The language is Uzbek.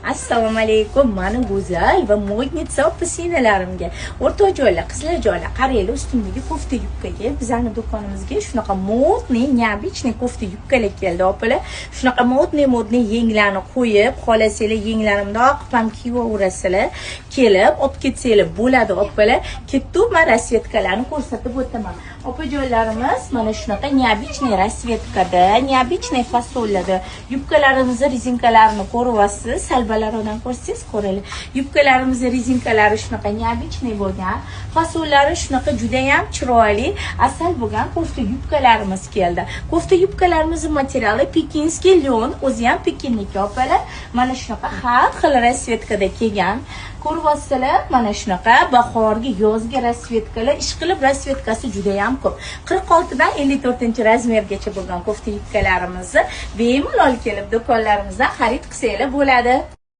Assalomu alaykum, mani go'zal va modnitsa opa-singillarimga, o'rtoqjoylar, qizlarjoylar, qaranglar, ustimdagi kofta yubkaga, bizning do'konimizga shunaqa modniy, neobichniy kofta yubkalar keldi, opalar. Shunaqa modniy yenglarni qo'yib, xohlasanglar yenglarimda oqib ham kiyaverasizlar. Kelib, olib ketsanglar bo'ladi, opalar. Ketib, men rasvetkalarni ko'rsatib o'taman. Opajoylarimiz mana shunaqa neobichniy rasvetkada, neobichniy fasollarda yubkalarimizni rezinkalarini ko'ryapsiz. Salbalardan ko'rsangiz ko'raylik. Yubkalarimizni rezinkalari shunaqa neobichniy bo'lgan, fasollari shunaqa juda ham chiroyli, asal bo'lgan kofta yubkalarimiz keldi. Kofta yubkalarimizning materiali pekinskiy lyon, o'zi ham pekinniki, opalar. Mana shunaqa har xil rasvetkada kelgan. Ko'ryapsizlar, mana shunaqa bahorgi, yozgi rasvetkalar, ishqilib rasvetkasi juda ham ko'p. 46 dan 54-razmergacha bo'lgan kofta yubkalarimizni bemalol kelib do'konlarimizdan xarid qilsanglar bo'ladi.